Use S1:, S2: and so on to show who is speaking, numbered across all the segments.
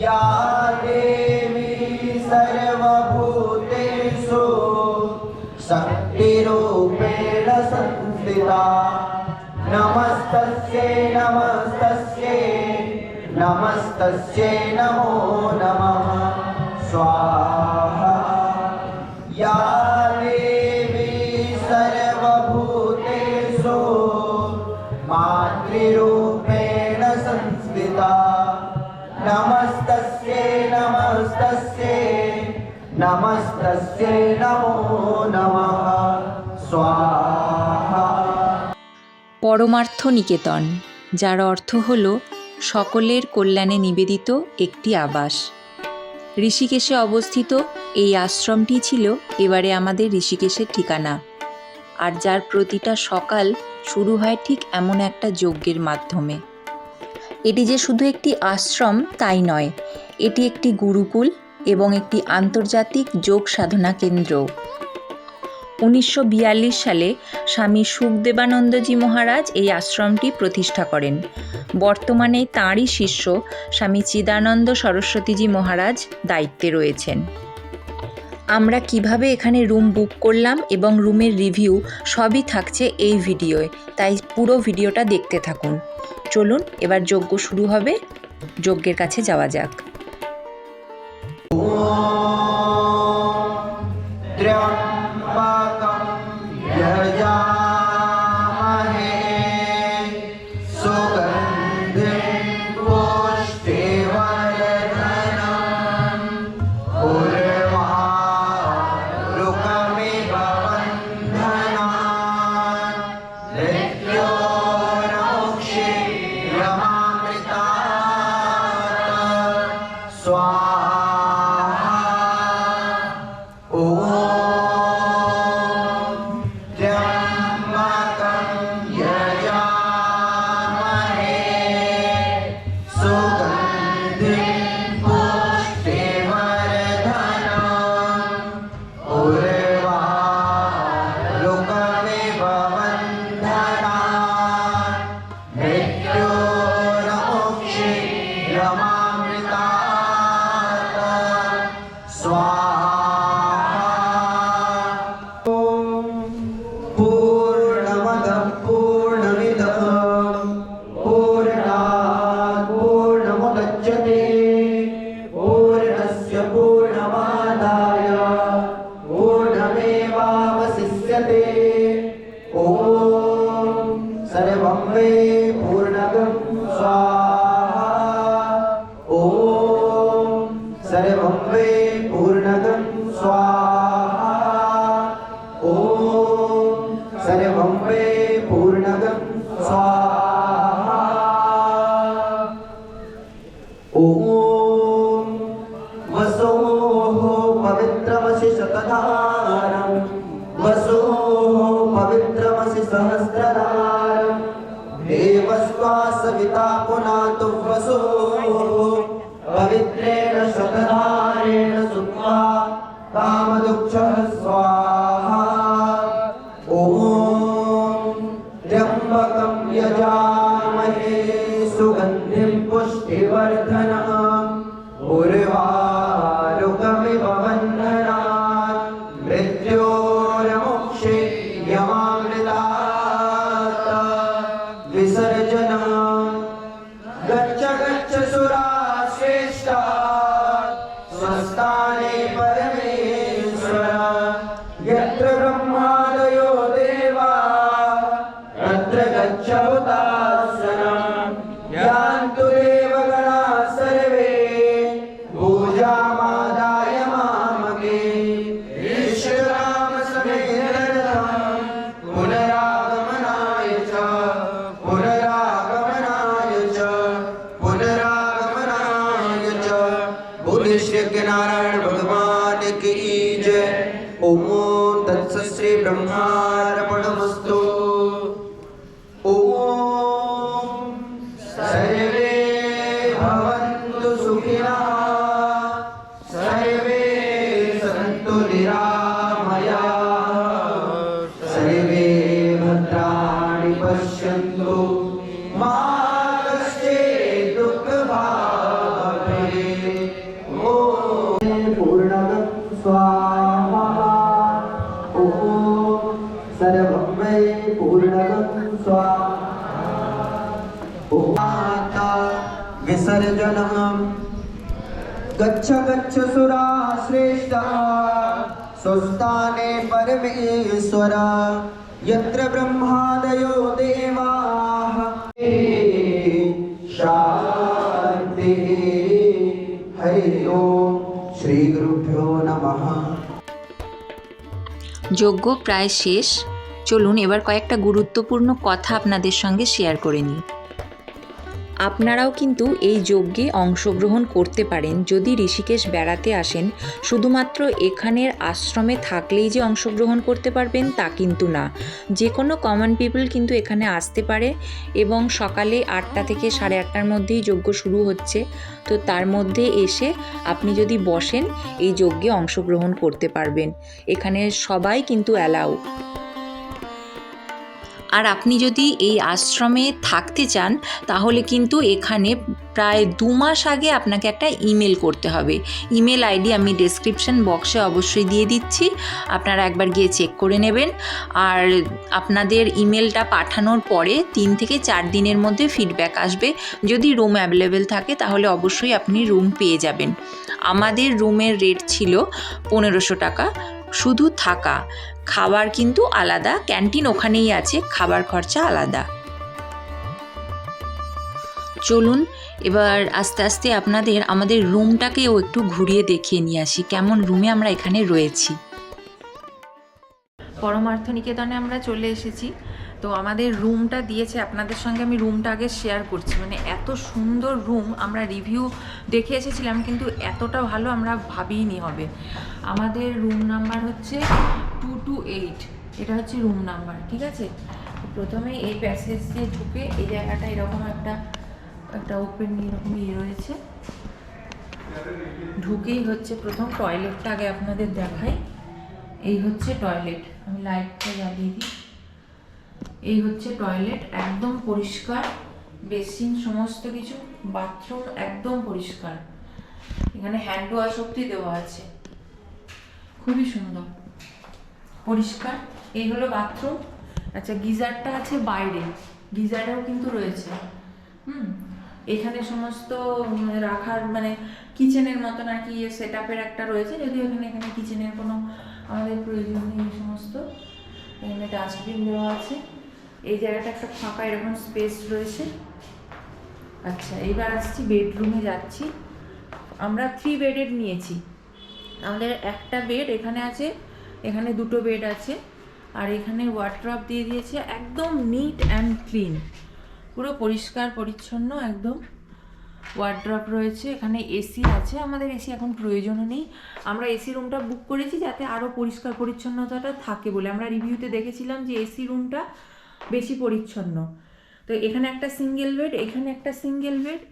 S1: या देवी सर्वभूतेषु शक्तिरूपेण संस्थिता नमस्तस्यै नमस्तस्यै नमस्तस्यै नमो नमः स्वाहा या देवी सर्वभूतेषु मातृरूपेण संस्थिता नमस्तस्यै नमस्तस्यै नमस्तस्यै नमो नमः स्वाहा।
S2: পরমার্থ নিকেতন, যার অর্থ হল সকলের কল্যাণে নিবেদিত একটি আবাস। ঋষিকেশে অবস্থিত এই আশ্রমটি ছিল এবারে আমাদের ঋষিকেশের ঠিকানা, আর যার প্রতিটা সকাল শুরু হয় ঠিক এমন একটা যজ্ঞের মাধ্যমে। এটি যে শুধু একটি আশ্রম তাই নয়, এটি একটি গুরুকুল এবং একটি আন্তর্জাতিক যোগ সাধনা কেন্দ্র। 1942 সালে স্বামী সুখদেবানন্দজি মহারাজ এই আশ্রমটি প্রতিষ্ঠা করেন। বর্তমানে তাঁরই শিষ্য স্বামী চিদানন্দ সরস্বতীজি মহারাজ দায়িত্বে রয়েছেন। আমরা কিভাবে এখানে রুম বুক করলাম এবং রুমের রিভিউ সবই থাকছে এই ভিডিওয়, তাই পুরো ভিডিওটা দেখতে থাকুন। চলুন এবার যজ্ঞ শুরু হবে, যজ্ঞের কাছে যাওয়া যাক।
S1: सविता पुनातु वसो पवित्रेण शतधारेण सुत्वा कामदुक्षः स्वाहा ॐ त्र्यम्बकं यजामहे सुगन्धिं पुष्टिवर्धनम् उर्वारुकमिव बन्धनात् मृत्योर्मुक्षे यमामृतात् विसर्जनम् गच्छ गच्छ सुराश्रेष्ठा स्वस्थाने परमेश्वर यत्र ब्रह्मादयो देवा तत्र गच्छ हुतासनम् यान्तु देवगणा सर्वे पूजामादाय मामके ईश्वराम समेतम् पुनरागमनाय च बोले श्री नारायण भगवान की जय। ओम तत्सत् श्री ब्रह्मार्पणमस्तु। ओम सर्वे भवन्तु सुखिनः सर्वे सन्तु निरामयाः सर्वे भद्राणि पश्यन्तु मा कश्चित् दुःखभाग् भवेत्। जनः गच्छ गच्छ सुरा श्रेष्ठ स्वस्थाने परमेश्वर यत्र ब्रह्मादयो देवाः शान्ति हरि ओम श्री गुरुभ्यो नमः।
S2: যজ্ঞ প্রায় শেষ। চলুন এবার কয়েকটা গুরুত্বপূর্ণ কথা আপনাদের সঙ্গে শেয়ার করে নিই। আপনারাও কিন্তু এই যজ্ঞে অংশগ্রহণ করতে পারেন যদি ঋষিকেশ বেড়াতে আসেন। শুধুমাত্র এখানের আশ্রমে থাকলেই যে অংশগ্রহণ করতে পারবেন তা কিন্তু না, যে কোনো কমন পিপল কিন্তু এখানে আসতে পারে এবং সকালে 8টা থেকে 8:30টার মধ্যেই যজ্ঞ শুরু হচ্ছে। তো তার মধ্যে এসে আপনি যদি বসেন এই যজ্ঞে অংশগ্রহণ করতে পারবেন। এখানে সবাই কিন্তু অ্যালাউ। আর আপনি যদি এই আশ্রমে থাকতে চান তাহলে কিন্তু এখানে প্রায় 2 মাস আগে আপনাকে একটা ইমেল করতে হবে। ইমেল আইডি আমি ডেসক্রিপশন বক্সে অবশ্যই দিয়ে দিচ্ছি, আপনারা একবার গিয়ে চেক করে নেবেন। আর আপনাদের ইমেলটা পাঠানোর পরে 3 থেকে 4 দিনের মধ্যে ফিডব্যাক আসবে। যদি রুম অ্যাভেলেবেল থাকে তাহলে অবশ্যই আপনি রুম পেয়ে যাবেন। আমাদের রুমের রেট ছিল 1500 টাকা, শুধু থাকা, খাবার কিন্তু আলাদা, ক্যান্টিন ওখানেই আছে, খাবার খরচা আলাদা। চলুন এবার আস্তে আস্তে আপনাদের আমাদের রুমটাকেও একটু ঘুরিয়ে দেখিয়ে নিয়ে আসি কেমন রুমে আমরা এখানে রয়েছি। পরমার্থ নিকেতনে আমরা চলে এসেছি। তো আমাদের রুমটা দিয়েছে, আপনাদের সঙ্গে আমি রুমটা আগে শেয়ার করছি। মানে এত সুন্দর রুম, আমরা রিভিউ দেখে এসেছিলাম কিন্তু এতটা ভালো আমরা ভাবিনি হবে। আমাদের রুম নাম্বার হচ্ছে 228, এটা হচ্ছে রুম নাম্বার, ঠিক আছে। প্রথমে এই প্যাসেজ দিয়ে ঢুকে এই জায়গাটা এরকম একটা ওপেন এরকম রয়েছে। ঢুকেই হচ্ছে প্রথম টয়লেটটা আগে আপনাদের দেখাই। এই হচ্ছে টয়লেট, আমি লাইটটা জ্বালিয়ে দিই। এই হচ্ছে টয়লেট, একদম পরিষ্কার, বেসিন সমস্ত কিছু, বাথরুম একদম পরিষ্কার। এখানে হ্যান্ড ওয়াশ অব্দি দেওয়া আছে, খুবই সুন্দর পরিষ্কার। এই হলো বাথরুম। আচ্ছা, গিজারটা আছে বাইরে, গিজারেও কিন্তু রয়েছে। এখানে সমস্ত রাখার মানে কিচেনের মতন আর কি সেট আপের একটা রয়েছে, যদিও এখানে কিচেনের কোনো আমাদের প্রয়োজন নেই। সমস্ত এখানে ডাস্টবিন দেওয়া আছে। এই জায়গাটা একটা ফাঁকা এরকম স্পেস রয়েছে। আচ্ছা, এইবার আসছি বেডরুমে যাচ্ছি। আমরা 3 বেডের নিয়েছি। আমাদের একটা বেড এখানে আছে, এখানে 2টো বেড আছে, আর এখানে ওয়ার্ড্রপ দিয়ে দিয়েছে। একদম নিট অ্যান্ড ক্লিন, পুরো পরিষ্কার পরিচ্ছন্ন একদম। ওয়ার্ড্রপ রয়েছে, এখানে এসি আছে। আমাদের এসি এখন প্রয়োজনও নেই। আমরা এসি রুমটা বুক করেছি যাতে আরও পরিষ্কার পরিচ্ছন্নতাটা থাকে বলে। আমরা রিভিউতে দেখেছিলাম যে এসি রুমটা বেশি পরিচ্ছন্ন। তো এখানে একটা সিঙ্গেল বেড, এখানে একটা সিঙ্গেল বেড।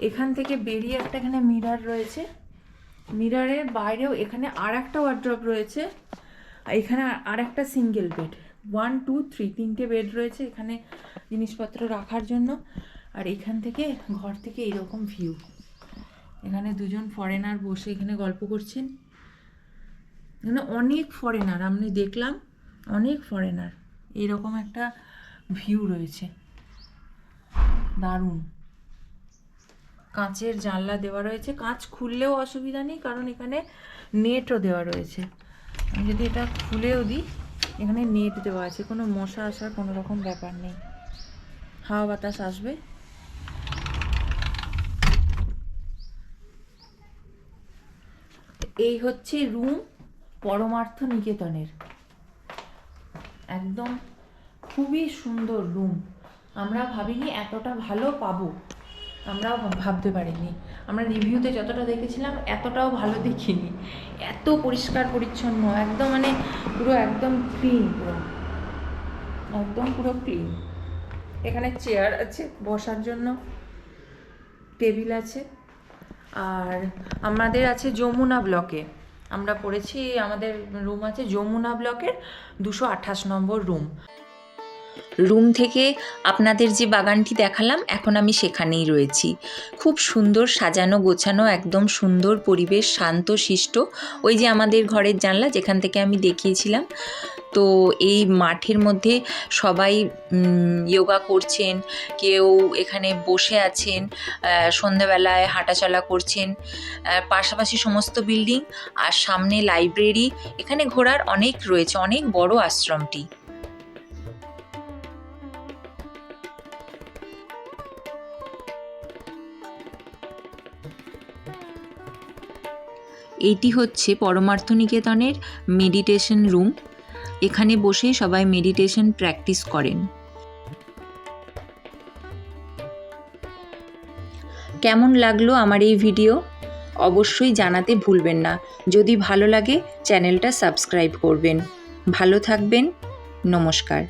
S2: এখান থেকে বেরিয়ে একটা এখানে মিরর রয়েছে, মিররের বাইরেও এখানে আর একটা ওয়ার্ড্রপ রয়েছে। এখানে আর একটা সিঙ্গেল বেড, 1 2 3 3টে বেড রয়েছে এখানে জিনিসপত্র রাখার জন্য। আর এখান থেকে ঘর থেকে এইরকম ভিউ। এখানে 2জন ফরেনার বসে এখানে গল্প করছেন। এখানে অনেক ফরেনার, আমি দেখলাম অনেক ফরেনার। এইরকম একটা ভিউ রয়েছে, দারুণ। কাঁচের জানলা দেওয়া রয়েছে, কাঁচ খুললেও অসুবিধা নেই কারণ এখানে নেটও দেওয়া রয়েছে। আমি যদি এটা খুলেও দিই, এখানে নেট দেওয়া আছে, কোনো মশা আসার কোনো রকম ব্যাপার নেই, হাওয়া বাতাস আসবে। এই হচ্ছে রুম পরমার্থ নিকেতনের, একদম খুবই সুন্দর রুম। আমরা ভাবিনি এতটা ভালো পাবো, আমরাও ভাবতে পারিনি। আমরা রিভিউতে যতটা দেখেছিলাম এতটাও ভালো দেখিনি। এত পরিষ্কার পরিচ্ছন্ন, একদম মানে পুরো একদম ক্লিন, পুরো ক্লিন। এখানে চেয়ার আছে বসার জন্য, টেবিল আছে। আর আমাদের আছে যমুনা ব্লকে, আমরা পড়েছি, আমাদের রুম আছে যমুনা ব্লকের 228 নম্বর রুম। রুম থেকে আপনাদের যে বাগানটি দেখালাম, এখন আমি সেখানেই রয়েছি। খুব সুন্দর সাজানো গোছানো, একদম সুন্দর পরিবেশ, শান্ত শিষ্ট। ওই যে আমাদের ঘরের জানলা যেখান থেকে আমি দেখিয়েছিলাম, তো এই মাঠের মধ্যে সবাই যোগা করছেন, কেউ এখানে বসে আছেন, সন্ধ্যাবেলায় হাঁটাচলা করছেন। পাশাপাশি সমস্ত বিল্ডিং আর সামনে লাইব্রেরি, এখানে ঘোরার অনেক রয়েছে, অনেক বড় আশ্রমটি। এইটি হচ্ছে পরমার্থ নিকেতনের মেডিটেশন রুম। এখানে বসে সবাই মেডিটেশন প্র্যাকটিস করেন। কেমন লাগলো আমার এই ভিডিও অবশ্যই জানাতে ভুলবেন না। যদি ভালো লাগে চ্যানেলটা সাবস্ক্রাইব করবেন। ভালো থাকবেন। নমস্কার।